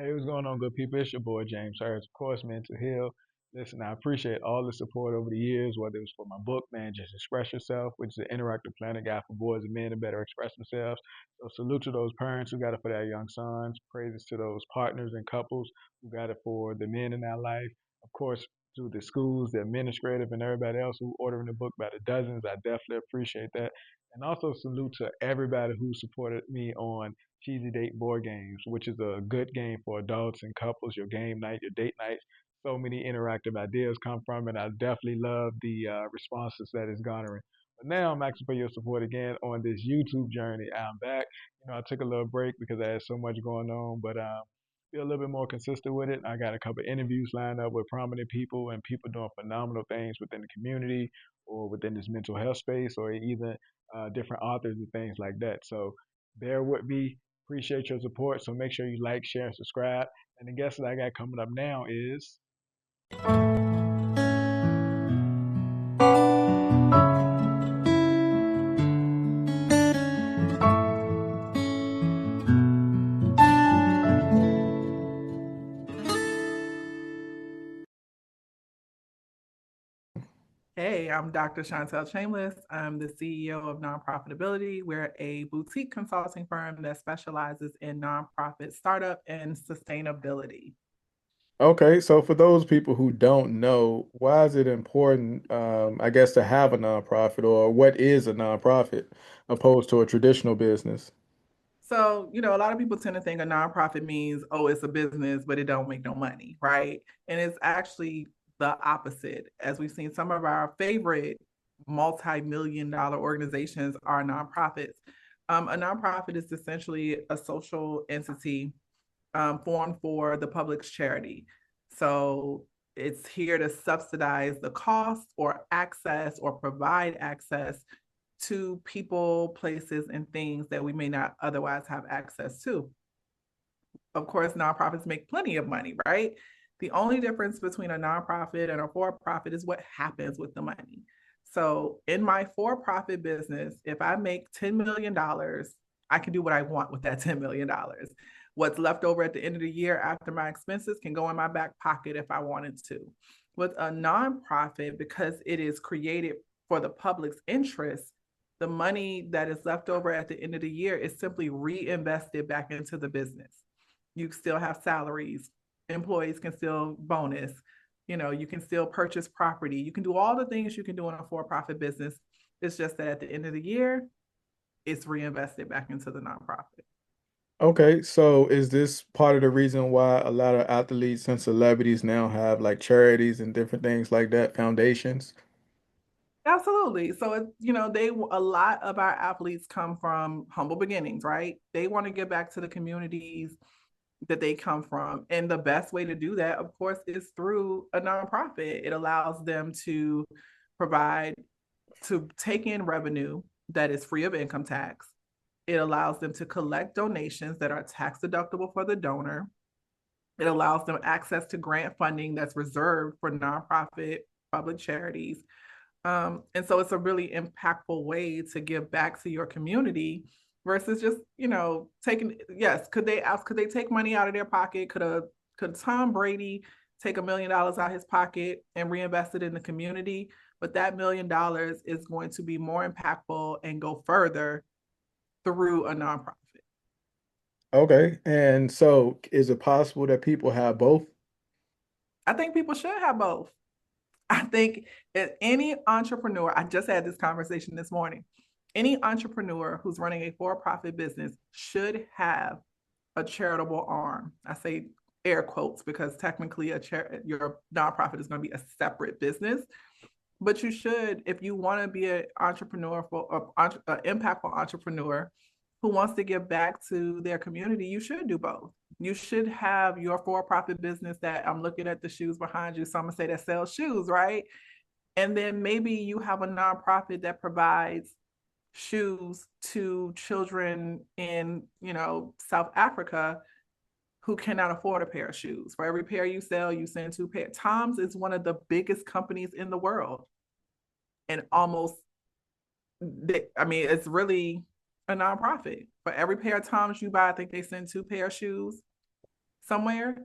Hey, what's going on, good people? It's your boy James Harris, of course, Mental Heal. Listen, I appreciate all the support over the years, whether it was for my book, man, Just Express Yourself, which is an interactive planning guide for boys and men to better express themselves. So salute to those parents who got it for their young sons. Praises to those partners and couples who got it for the men in their life. Of course, to the schools, the administrative, and everybody else who ordering the book by the dozens. I definitely appreciate that. And also salute to everybody who supported me on Cheesy Date Board Games, which is a good game for adults and couples, your game night, your date nights. So many interactive ideas come from it. I definitely love the responses that it's garnering. But now I'm asking for your support again on this YouTube journey. I'm back. I took a little break because I had so much going on, but be a little bit more consistent with it. I got a couple interviews lined up with prominent people and people doing phenomenal things within the community or within this mental health space or even different authors and things like that. So bear with me. Appreciate your support. So make sure you like, share, and subscribe. And the guest that I got coming up now is. Hey, I'm Dr. Chantel Chambliss. I'm the CEO of Nonprofitability. We're a boutique consulting firm that specializes in nonprofit startup and sustainability. Okay, so for those people who don't know, why is it important, I guess, to have a nonprofit, or what is a nonprofit opposed to a traditional business? So, a lot of people tend to think a nonprofit means, oh, it's a business, but it don't make no money, right? And it's actually the opposite. As we've seen, some of our favorite multi-million dollar organizations are nonprofits. A nonprofit is essentially a social entity formed for the public's charity. So it's here to subsidize the cost or access or provide access to people, places, and things that we may not otherwise have access to. Of course, nonprofits make plenty of money, right? The only difference between a nonprofit and a for profit is what happens with the money. So, in my for profit business, if I make $10 million, I can do what I want with that $10 million. What's left over at the end of the year after my expenses can go in my back pocket if I wanted to. With a nonprofit, because it is created for the public's interest, the money that is left over at the end of the year is simply reinvested back into the business. You still have salaries, employees can still bonus, you can still purchase property, you can do all the things you can do in a for-profit business. It's just that at the end of the year, it's reinvested back into the nonprofit. Okay, so is this part of the reason why a lot of athletes and celebrities now have like charities and different things like that, foundations? Absolutely. So a lot of our athletes come from humble beginnings, right? They want to give back to the communities that they come from. And the best way to do that, of course, is through a nonprofit. It allows them to provide, to take in revenue that is free of income tax. It allows them to collect donations that are tax deductible for the donor. It allows them access to grant funding that's reserved for nonprofit public charities. And so it's a really impactful way to give back to your community versus just, taking, yes, could they take money out of their pocket? Could Tom Brady take $1 million out of his pocket and reinvest it in the community? But that $1 million is going to be more impactful and go further through a nonprofit. Okay, and so is it possible that people have both? I think people should have both. I think any entrepreneur, I just had this conversation this morning. Any entrepreneur who's running a for profit business should have a charitable arm. I say air quotes because technically your nonprofit is going to be a separate business. But you should, if you want to be an entrepreneur, for an impactful entrepreneur who wants to give back to their community, you should do both. You should have your for-profit business that I'm looking at the shoes behind you. Some say that sells shoes, right? And then maybe you have a nonprofit that provides shoes to children in, South Africa who cannot afford a pair of shoes. For every pair you sell, you send two pairs. Tom's is one of the biggest companies in the world. And it's really a nonprofit. For every pair of Toms you buy, I think they send two pair of shoes. somewhere.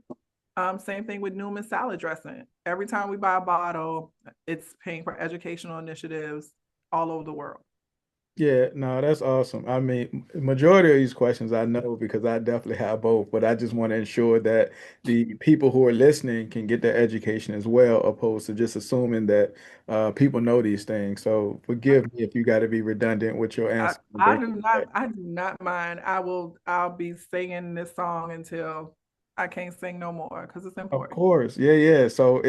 Same thing with Newman salad dressing. Every time we buy a bottle, it's paying for educational initiatives all over the world. Yeah, no, that's awesome. I mean, majority of these questions I know because I definitely have both, but I just want to ensure that the people who are listening can get their education as well, opposed to just assuming that people know these things. So forgive me if you got to be redundant with your answer. I do not mind. I'll be singing this song until I can't sing no more because it's Of important. course, yeah, yeah. So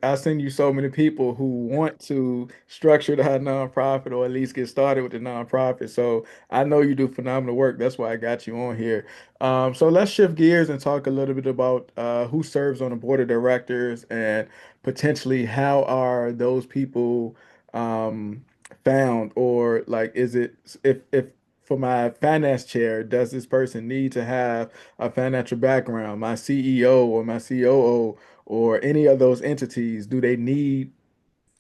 I send you so many people who want to structure their nonprofit or at least get started with the nonprofit. So I know you do phenomenal work. That's why I got you on here. So let's shift gears and talk a little bit about who serves on the board of directors and potentially how are those people found, or like is it if for my finance chair, does this person need to have a financial background? My CEO or my COO or any of those entities, do they need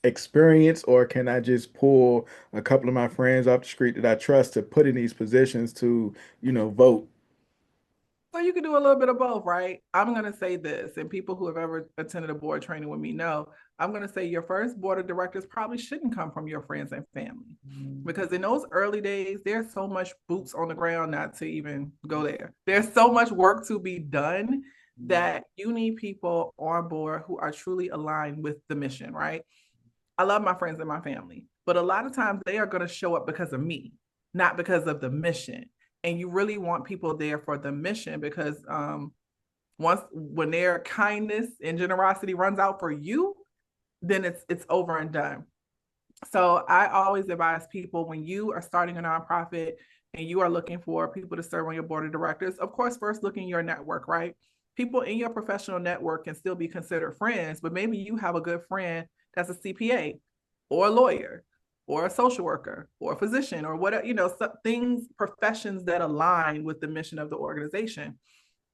experience, or can I just pull a couple of my friends off the street that I trust to put in these positions to, vote? So you can do a little bit of both, right? I'm going to say this, and people who have ever attended a board training with me know, I'm going to say your first board of directors probably shouldn't come from your friends and family. Because in those early days, there's so much boots on the ground not to even go there. There's so much work to be done that you need people on board who are truly aligned with the mission, right? I love my friends and my family, but a lot of times they are going to show up because of me, not because of the mission. And you really want people there for the mission because when their kindness and generosity runs out for you, then it's over and done. So I always advise people when you are starting a nonprofit and you are looking for people to serve on your board of directors, of course, first look in your network, right? People in your professional network can still be considered friends, but maybe you have a good friend that's a CPA or a lawyer or a social worker or a physician or whatever, things, professions that align with the mission of the organization.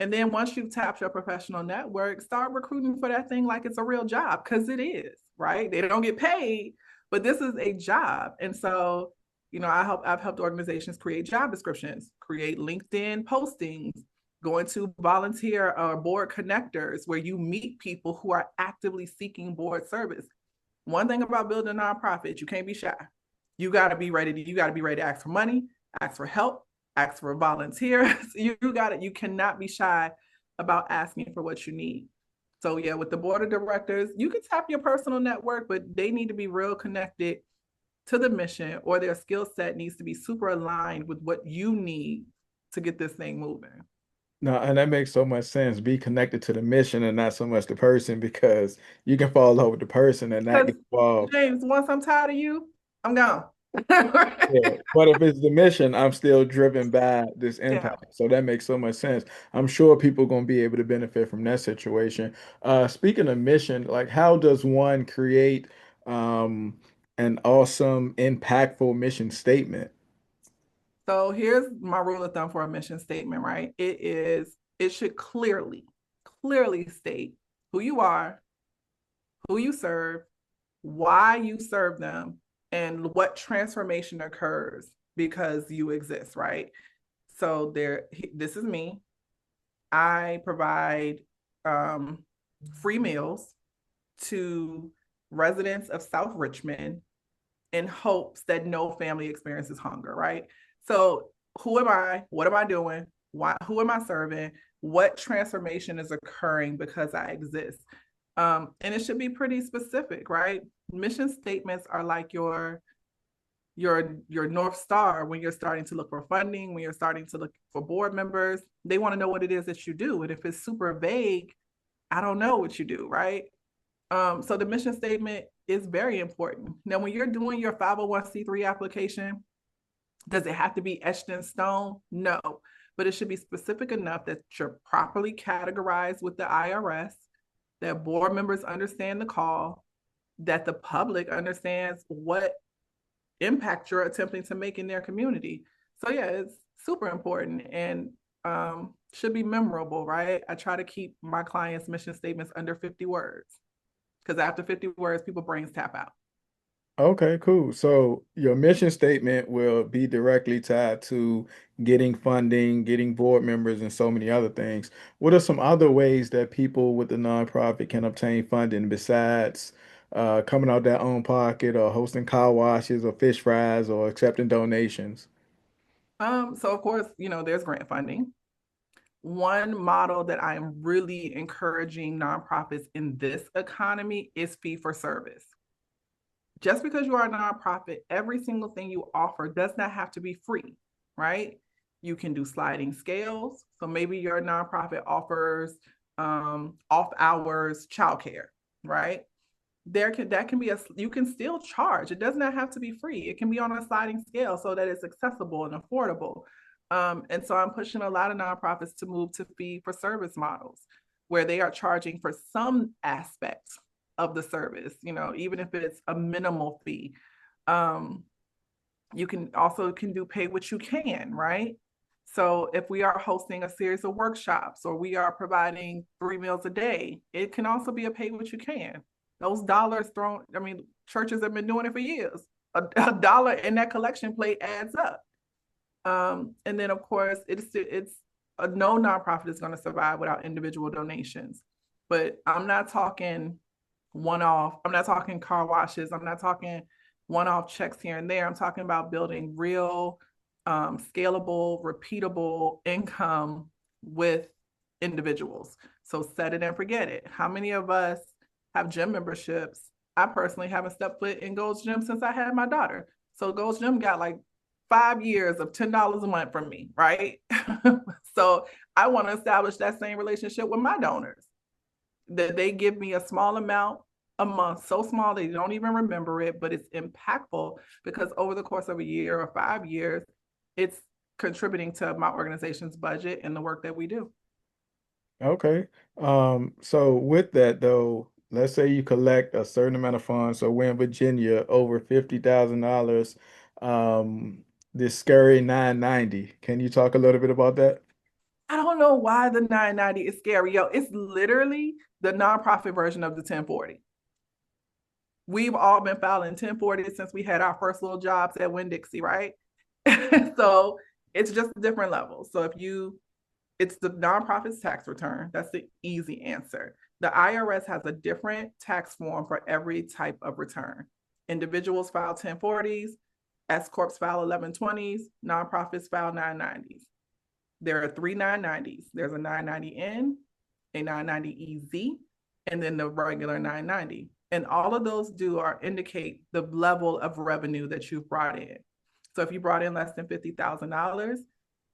And then once you've tapped your professional network, start recruiting for that thing like it's a real job, because it is, right? They don't get paid, but this is a job. And so, I've helped organizations create job descriptions, create LinkedIn postings, go into volunteer board connectors where you meet people who are actively seeking board service. One thing about building a nonprofit, you can't be shy. You got to be ready to ask for money, ask for help, ask for volunteers. You cannot be shy about asking for what you need. So yeah, with the board of directors, you can tap your personal network, but they need to be real connected to the mission, or their skill set needs to be super aligned with what you need to get this thing moving. No, and that makes so much sense. Be connected to the mission and not so much the person, because you can fall over the person and not Because get involved. James, once I'm tired of you, I'm gone. Yeah, but if it's the mission, I'm still driven by this Yeah. impact. So that makes so much sense. I'm sure people going to be able to benefit from that situation. Speaking of mission, like how does one create um, an awesome, impactful mission statement? So here's my rule of thumb for a mission statement, right? It should clearly state who you are, who you serve, why you serve them, and what transformation occurs because you exist, right? So this is me. I provide free meals to residents of South Richmond in hopes that no family experiences hunger, right? So who am I? What am I doing? Who am I serving? What transformation is occurring because I exist? And it should be pretty specific, right? Mission statements are like your North Star when you're starting to look for funding, when you're starting to look for board members. They want to know what it is that you do. And if it's super vague, I don't know what you do, right? So the mission statement is very important. Now, when you're doing your 501c3 application, does it have to be etched in stone? No, but it should be specific enough that you're properly categorized with the IRS, that board members understand the call, that the public understands what impact you're attempting to make in their community. So yeah, it's super important and should be memorable, right? I try to keep my clients' mission statements under 50 words because after 50 words, people brains tap out. Okay, cool. So your mission statement will be directly tied to getting funding, getting board members, and so many other things. What are some other ways that people with the nonprofit can obtain funding besides coming out their own pocket or hosting car washes or fish fries or accepting donations? So of course, there's grant funding. One model that I am really encouraging nonprofits in this economy is fee for service. Just because you are a nonprofit, every single thing you offer does not have to be free, right? You can do sliding scales. So maybe your nonprofit offers off hours childcare, right? That can be you can still charge. It does not have to be free. It can be on a sliding scale so that it's accessible and affordable. And so I'm pushing a lot of nonprofits to move to fee for service models where they are charging for some aspects of the service, even if it's a minimal fee. Um, you can do pay what you can, right? So if we are hosting a series of workshops or we are providing 3 meals a day, it can also be a pay what you can. Those dollars thrown, I mean, churches have been doing it for years. A dollar in that collection plate adds up. And then of course it's no nonprofit is going to survive without individual donations. But I'm not talking one-off. I'm not talking car washes. I'm not talking one-off checks here and there. I'm talking about building real, scalable, repeatable income with individuals. So set it and forget it. How many of us have gym memberships? I personally haven't stepped foot in Gold's Gym since I had my daughter. So Gold's Gym got like 5 years of $10 a month from me, right? So I want to establish that same relationship with my donors, that they give me a small amount a month, so small they don't even remember it, but it's impactful because over the course of a year or 5 years, it's contributing to my organization's budget and the work that we do. Okay. So with that though, let's say you collect a certain amount of funds. So we're in Virginia, over $50,000. Um, this scary 990. Can you talk a little bit about that? I don't know why the 990 is scary. Yo, it's literally the nonprofit version of the 1040. We've all been filing 1040 since we had our first little jobs at Winn-Dixie, right? So it's just a different level. So it's the nonprofit's tax return. That's the easy answer. The IRS has a different tax form for every type of return. Individuals file 1040s, S corps file 1120s, nonprofits file 990s. There are three 990s. There's a 990N, a 990EZ, and then the regular 990. And all of those do are indicate the level of revenue that you've brought in. So if you brought in less than $50,000,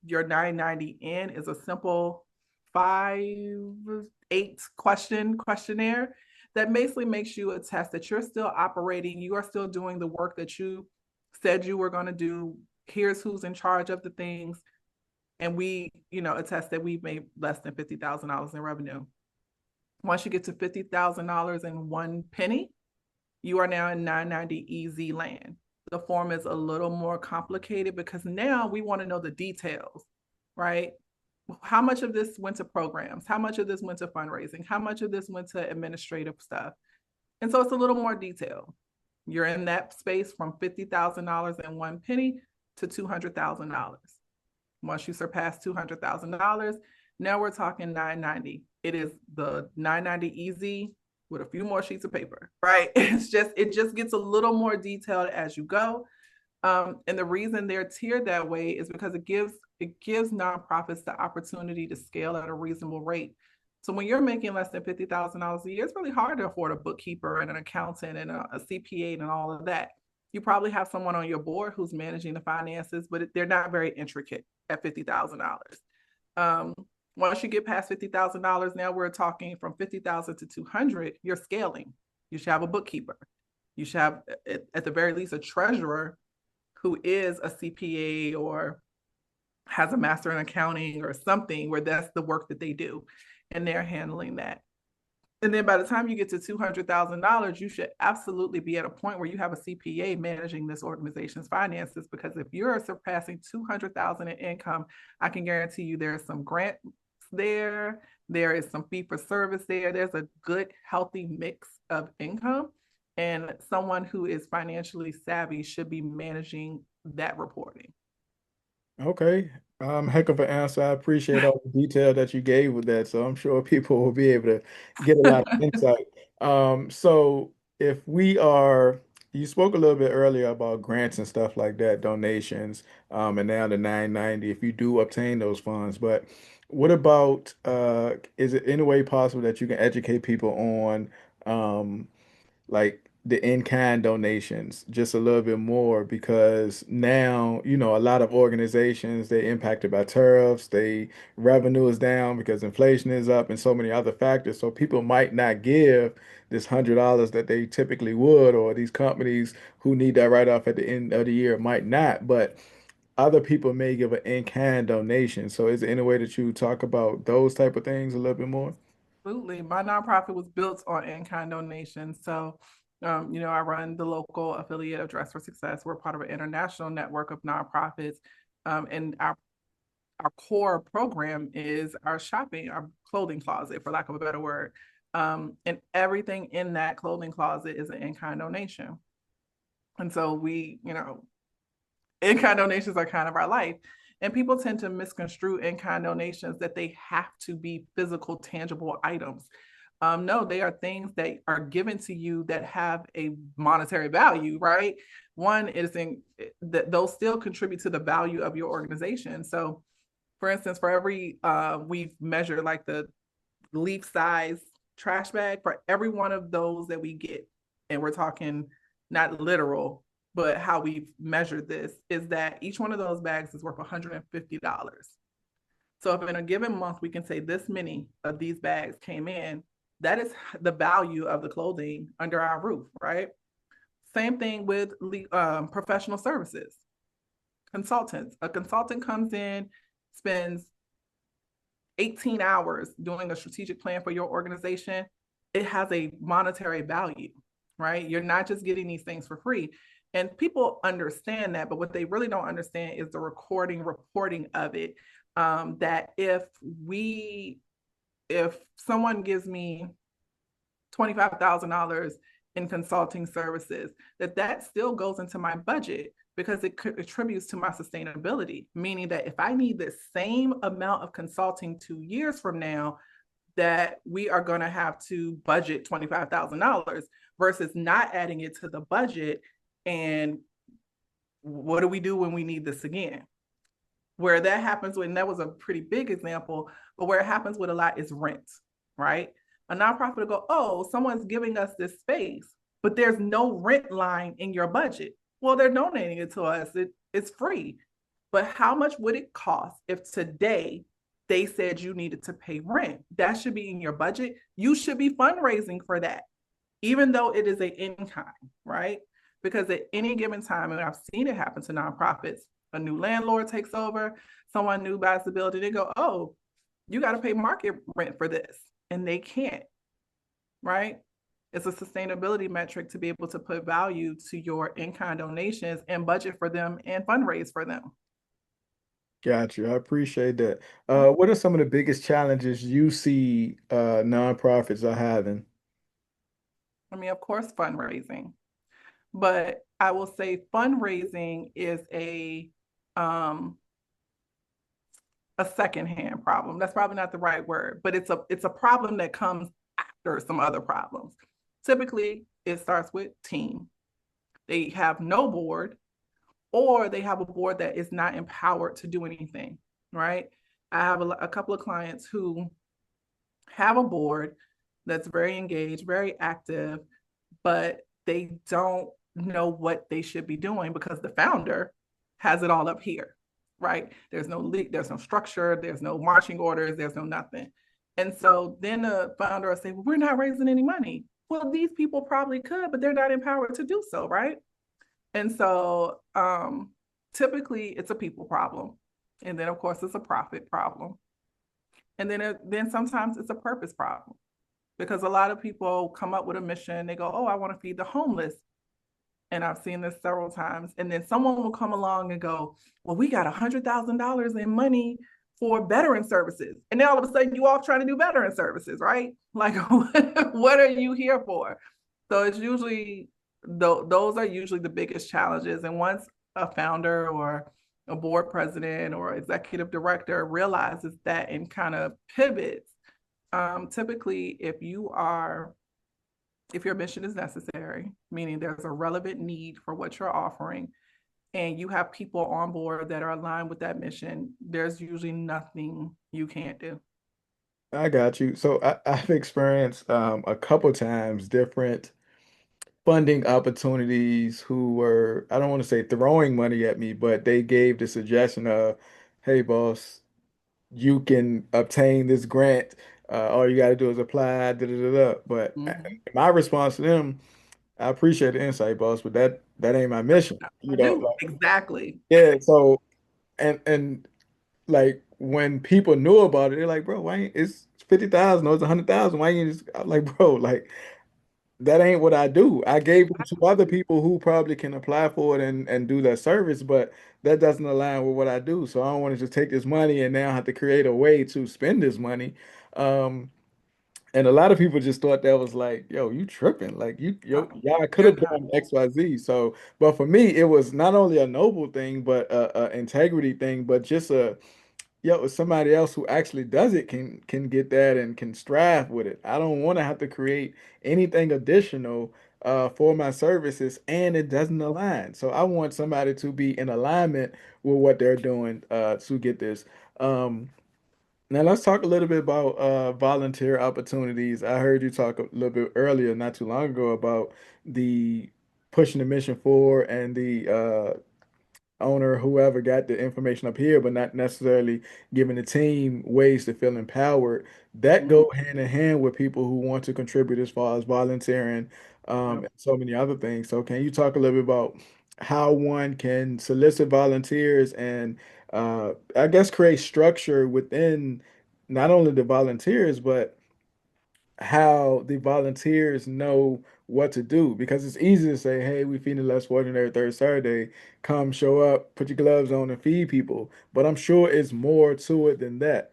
your 990N is a simple 5-8 questionnaire that basically makes you attest that you're still operating, you are still doing the work that you said you were going to do. Here's who's in charge of the things. And we, attest that we've made less than $50,000 in revenue. Once you get to $50,000 in one penny, you are now in 990EZ land. The form is a little more complicated because now we want to know the details, right? How much of this went to programs? How much of this went to fundraising? How much of this went to administrative stuff? And so it's a little more detailed. You're in that space from $50,000 in one penny to $200,000. Once you surpass $200,000, now we're talking 990. It is the 990EZ with a few more sheets of paper, right? It just gets a little more detailed as you go. And the reason they're tiered that way is because it gives nonprofits the opportunity to scale at a reasonable rate. So when you're making less than $50,000 a year, it's really hard to afford a bookkeeper and an accountant and a CPA and all of that. You probably have someone on your board who's managing the finances, but they're not very intricate at $50,000. Once you get past $50,000, now we're talking from $50,000 to $200,000, you're scaling. You should have a bookkeeper. You should have, at the very least, a treasurer who is a CPA or has a master in accounting or something where that's the work that they do, and they're handling that. And then by the time you get to $200,000, you should absolutely be at a point where you have a CPA managing this organization's finances, because if you're surpassing $200,000 in income, I can guarantee you there's some grants there is some fee for service there. There's a good, healthy mix of income. And someone who is financially savvy should be managing that reporting. Okay. Heck of an answer. I appreciate all the detail that you gave with that. So I'm sure people will be able to get a lot of insight. So if we are, you spoke a little bit earlier about grants and stuff like that, donations, and now the 990, if you do obtain those funds. But what about, is it any way possible that you can educate people on, like the in-kind donations just a little bit more, because now, a lot of organizations, they impacted by tariffs, they revenue is down because inflation is up and so many other factors. So people might not give this $100 that they typically would, or these companies who need that right off at the end of the year might not, but other people may give an in-kind donation. So is there any way that you talk about those type of things a little bit more? Absolutely. My nonprofit was built on in-kind donations. So, I run the local affiliate of Dress for Success. We're part of an international network of nonprofits. And our core program is our clothing closet, for lack of a better word. And everything in that clothing closet is an in-kind donation. And so in-kind donations are kind of our life. And people tend to misconstrue in-kind donations that they have to be physical, tangible items. No, they are things that are given to you that have a monetary value, right? One is that those still contribute to the value of your organization. So, for instance, for every we've measured like the leaf size trash bag for every one of those that we get, and we're talking not literal, but how we've measured this is that each one of those bags is worth $150. So if in a given month we can say this many of these bags came in, that is the value of the clothing under our roof, right? Same thing with professional services. Consultants. A consultant comes in, spends 18 hours doing a strategic plan for your organization. It has a monetary value, right? You're not just getting these things for free. And people understand that, but what they really don't understand is the reporting of it. That if someone gives me $25,000 in consulting services, that still goes into my budget because it contributes to my sustainability, meaning that if I need the same amount of consulting 2 years from now, that we are going to have to budget $25,000 versus not adding it to the budget. And what do we do when we need this again? Where that happens, when that was a pretty big example, but where it happens with a lot is rent, right? A nonprofit will go, oh, someone's giving us this space, but there's no rent line in your budget. Well, they're donating it to us. It's free. But how much would it cost if today they said you needed to pay rent? That should be in your budget. You should be fundraising for that, even though it is an in-kind, right? Because at any given time, and I've seen it happen to nonprofits, a new landlord takes over, someone new buys the building, they go, oh, you got to pay market rent for this. And they can't, right? It's a sustainability metric to be able to put value to your in-kind donations and budget for them and fundraise for them. Gotcha. I appreciate that. What are some of the biggest challenges you see nonprofits are having? I mean, of course, fundraising, but I will say fundraising is a secondhand problem. That's probably not the right word, but it's a problem that comes after some other problems. Typically, it starts with team. They have no board, or they have a board that is not empowered to do anything, right? I have a couple of clients who have a board that's very engaged, very active, but they don't know what they should be doing because the founder has it all up here, right? There's no structure, there's no marching orders, there's no nothing. And so then the founder will say, well, we're not raising any money. Well, these people probably could, but they're not empowered to do so, right? And so typically it's a people problem. And then of course it's a profit problem. And then sometimes it's a purpose problem, because a lot of people come up with a mission. They go, oh, I want to feed the homeless. And I've seen this several times. And then someone will come along and go, well, we got $100,000 in money for veteran services. And then all of a sudden you all trying to do veteran services, right? Like, what are you here for? So it's usually those are usually the biggest challenges. And once a founder or a board president or executive director realizes that and kind of pivots, typically if your mission is necessary, meaning there's a relevant need for what you're offering, and you have people on board that are aligned with that mission, there's usually nothing you can't do. I got you. So I've experienced a couple times different funding opportunities who were, I don't want to say throwing money at me, but they gave the suggestion of, hey, boss, you can obtain this grant. All you got to do is apply, da, da, da, da. But Mm-hmm. my response to them, I appreciate the insight, boss, but that ain't my mission. I do exactly. Yeah. So and like when people knew about it, they're like, bro, why ain't it's 50,000 or it's 100,000? Why ain't you just I'm like, bro, like that ain't what I do. I gave it to other people who probably can apply for it and do that service, but that doesn't align with what I do. So I don't want to just take this money and now have to create a way to spend this money. Um, and a lot of people just thought that was like, yo, you tripping. Like y'all could You're have not. done XYZ. So, but for me, it was not only a noble thing, but a integrity thing, but just a yo, somebody else who actually does it can get that and can strive with it. I don't want to have to create anything additional for my services and it doesn't align. So I want somebody to be in alignment with what they're doing to get this. Now let's talk a little bit about volunteer opportunities. I heard you talk a little bit earlier, not too long ago, about the pushing the mission forward and the owner, whoever got the information up here, but not necessarily giving the team ways to feel empowered. That Mhm. go hand in hand with people who want to contribute as far as volunteering, Yep. and so many other things. So can you talk a little bit about how one can solicit volunteers and I guess create structure within not only the volunteers, but how the volunteers know what to do because it's easy to say, hey, we feeding less fortunate every third Saturday. Come show up, put your gloves on and feed people. But I'm sure it's more to it than that.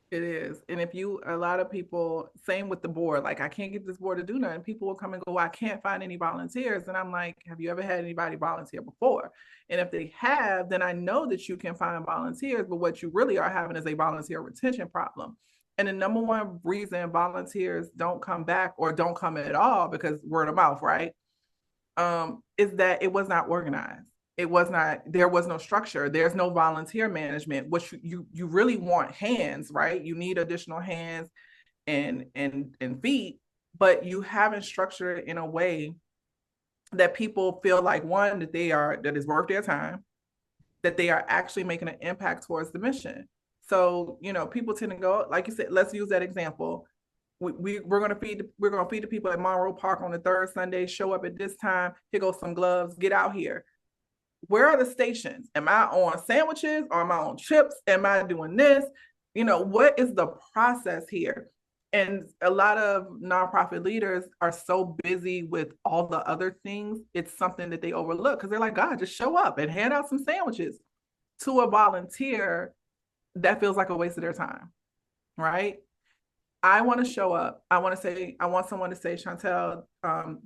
It is. And if you, a lot of people, same with the board, like I can't get this board to do nothing. People will come and go, I can't find any volunteers. And I'm like, have you ever had anybody volunteer before? And if they have, then I know that you can find volunteers, but what you really are having is a volunteer retention problem. And the number one reason volunteers don't come back or don't come at all, because word of mouth, right? Is that it was not organized. It was not, there was no structure. There's no volunteer management, which you really want hands, right? You need additional hands and feet, but you haven't structured it in a way that people feel like one, that is worth their time, that they are actually making an impact towards the mission. So, people tend to go, like you said, let's use that example. We're gonna feed the people at Monroe Park on the third Sunday. Show up at this time. Here goes some gloves. Get out here. Where are the stations? Am I on sandwiches or am I on chips? Am I doing this? What is the process here? And a lot of nonprofit leaders are so busy with all the other things, it's something that they overlook because they're like, God, just show up and hand out some sandwiches. To a volunteer, that feels like a waste of their time, right? I want to show up. I want someone to say, Chantel,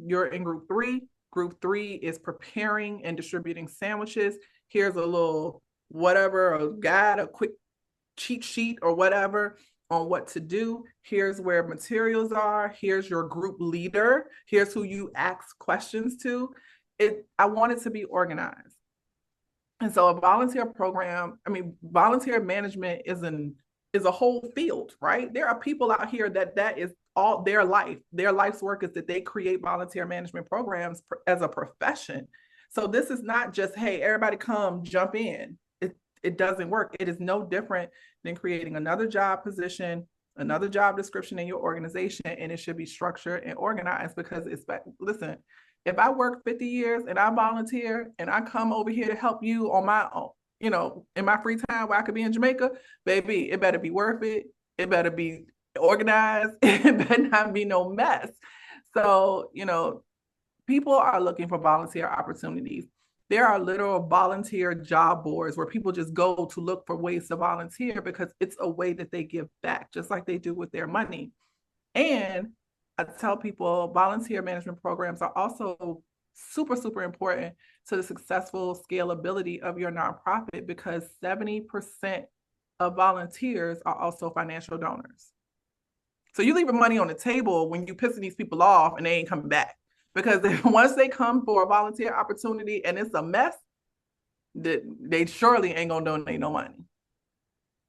you're in group three. Group three is preparing and distributing sandwiches. Here's a little whatever, a guide, a quick cheat sheet or whatever on what to do. Here's where materials are. Here's your group leader. Here's who you ask questions to. I want it to be organized. And so a volunteer program, volunteer management is a whole field, right? There are people out here that is all their life. Their life's work is that they create volunteer management programs as a profession. So this is not just, hey, everybody come, jump in. It doesn't work. It is no different than creating another job position, another job description in your organization, and it should be structured and organized because listen, if I work 50 years and I volunteer and I come over here to help you on my own, in my free time where I could be in Jamaica, baby, it better be worth it. It better be organized. It better not be no mess. So, people are looking for volunteer opportunities. There are literal volunteer job boards where people just go to look for ways to volunteer because it's a way that they give back, just like they do with their money. And I tell people volunteer management programs are also super, super important to the successful scalability of your nonprofit, because 70% of volunteers are also financial donors. So you leaving money on the table when you pissing these people off and they ain't coming back. Because once they come for a volunteer opportunity and it's a mess, they surely ain't gonna donate no money.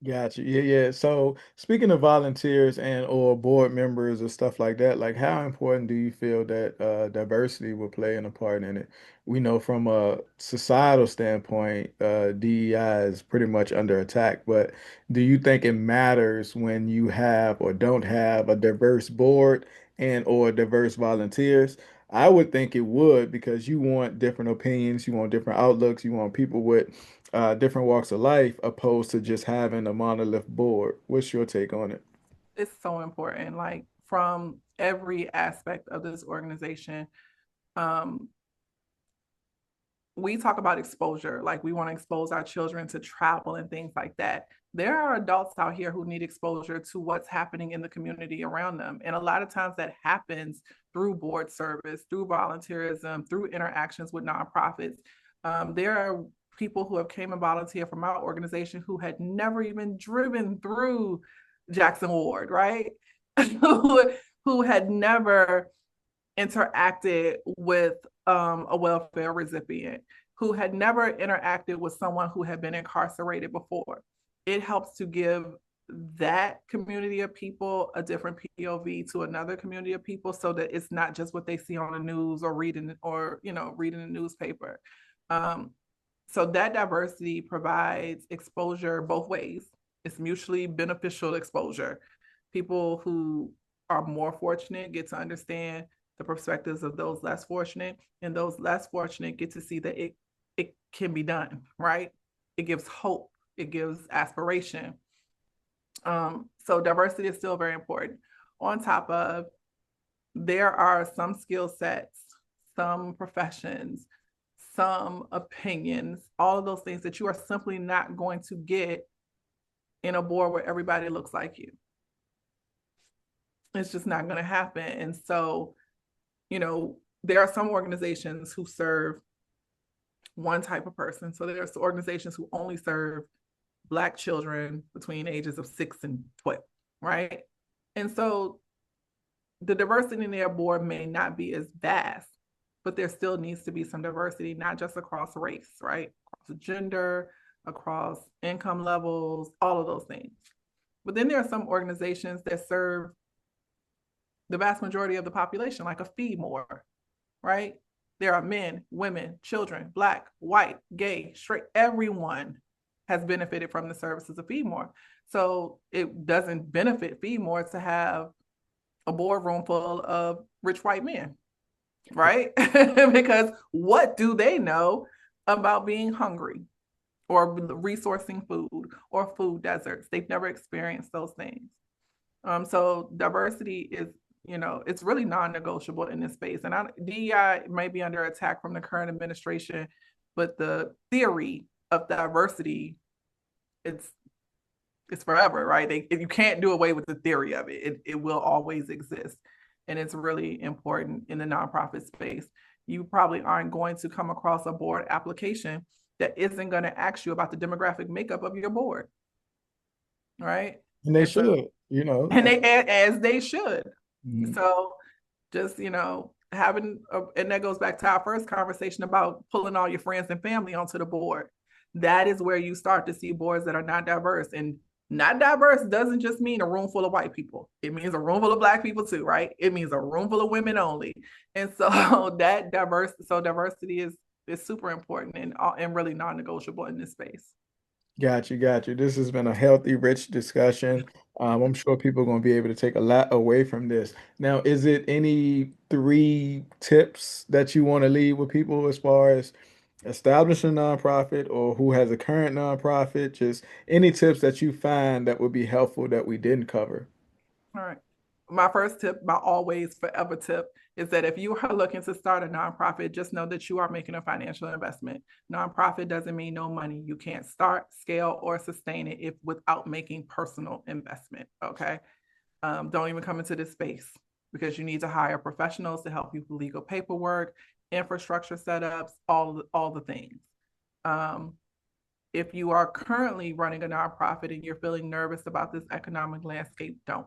Gotcha. Yeah, yeah. So speaking of volunteers and or board members or stuff like that, like how important do you feel that diversity will play in a part in it? We know from a societal standpoint, DEI is pretty much under attack, but do you think it matters when you have or don't have a diverse board and or diverse volunteers? I would think it would because you want different opinions, you want different outlooks, you want people with different walks of life opposed to just having a monolith board. What's your take on it? It's so important, like from every aspect of this organization. Um, we talk about exposure, like we want to expose our children to travel and things like that. There are adults out here who need exposure to what's happening in the community around them. And a lot of times that happens through board service, through volunteerism, through interactions with nonprofits. There are people who have came and volunteered from our organization who had never even driven through Jackson Ward, right? who had never interacted with a welfare recipient, who had never interacted with someone who had been incarcerated before. It helps to give that community of people a different POV to another community of people, so that it's not just what they see on the news or reading the newspaper. So that diversity provides exposure both ways. It's mutually beneficial exposure. People who are more fortunate get to understand the perspectives of those less fortunate, and those less fortunate get to see that it can be done, right? It gives hope, it gives aspiration. So diversity is still very important. On top of, there are some skill sets, some professions, some opinions, all of those things that you are simply not going to get in a board where everybody looks like you. It's just not going to happen. And so, there are some organizations who serve one type of person. So there are organizations who only serve Black children between ages of 6 and 12, right? And so the diversity in their board may not be as vast, but there still needs to be some diversity, not just across race, right? Across gender, across income levels, all of those things. But then there are some organizations that serve the vast majority of the population, like a Feed More, right? There are men, women, children, Black, white, gay, straight, everyone has benefited from the services of Feed More. So it doesn't benefit Feed More to have a boardroom full of rich white men, right? Because what do they know about being hungry or resourcing food or food deserts? They've never experienced those things. So diversity is, it's really non-negotiable in this space. And DEI may be under attack from the current administration, but the theory of diversity, it's forever, right? You can't do away with the theory of it. It will always exist. And it's really important in the nonprofit space. You probably aren't going to come across a board application that isn't going to ask you about the demographic makeup of your board, right? And they And so, should, and as they should. Mhm. So just, having, and that goes back to our first conversation about pulling all your friends and family onto the board. That is where you start to see boards that are not diverse. And not diverse doesn't just mean a room full of white people. It means a room full of Black people too, right? It means a room full of women only. And so diversity is super important and really non-negotiable in this space. Got you, got you. This has been a healthy, rich discussion. I'm sure people are going to be able to take a lot away from this. Now, is it any 3 tips that you want to leave with people as far as establishing a nonprofit or who has a current nonprofit? Just any tips that you find that would be helpful that we didn't cover. All right. My first tip, my always forever tip, is that if you are looking to start a nonprofit, just know that you are making a financial investment. Nonprofit doesn't mean no money. You can't start, scale, or sustain it without making personal investment. Okay. Don't even come into this space, because you need to hire professionals to help you with legal paperwork. infrastructure setups, all the things. Um, if you are currently running a nonprofit and you're feeling nervous about this economic landscape, don't.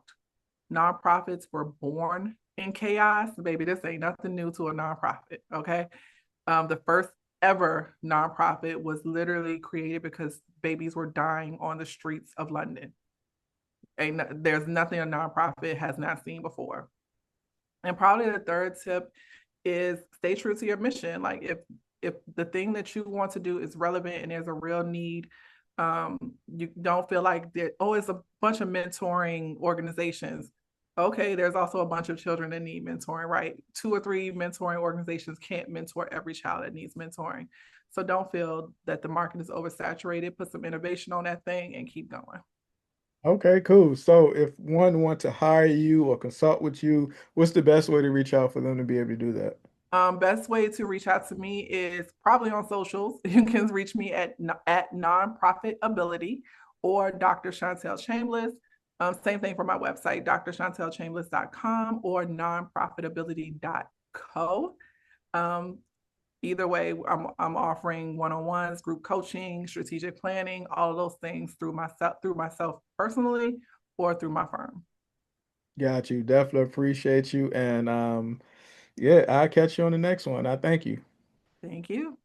Nonprofits were born in chaos. Baby, this ain't nothing new to a nonprofit, okay? The first ever nonprofit was literally created because babies were dying on the streets of London. There's nothing a nonprofit has not seen before. And probably the third tip is stay true to your mission. Like if the thing that you want to do is relevant and there's a real need, you don't feel like that, oh, it's a bunch of mentoring organizations. Okay, there's also a bunch of children that need mentoring, right? 2 or 3 mentoring organizations can't mentor every child that needs mentoring. So don't feel that the market is oversaturated. Put some innovation on that thing and keep going. Okay, cool. So if one want to hire you or consult with you, what's the best way to reach out for them to be able to do that? Best way to reach out to me is probably on socials. You can reach me at Nonprofit Ability or Dr. Chantel Chambliss. Same thing for my website, drchantelchambliss.com or nonprofitability.co. Um, Either way, I'm offering one-on-ones, group coaching, strategic planning, all of those things through myself personally or through my firm. Got you. Definitely appreciate you. And yeah, I'll catch you on the next one. I thank you. Thank you.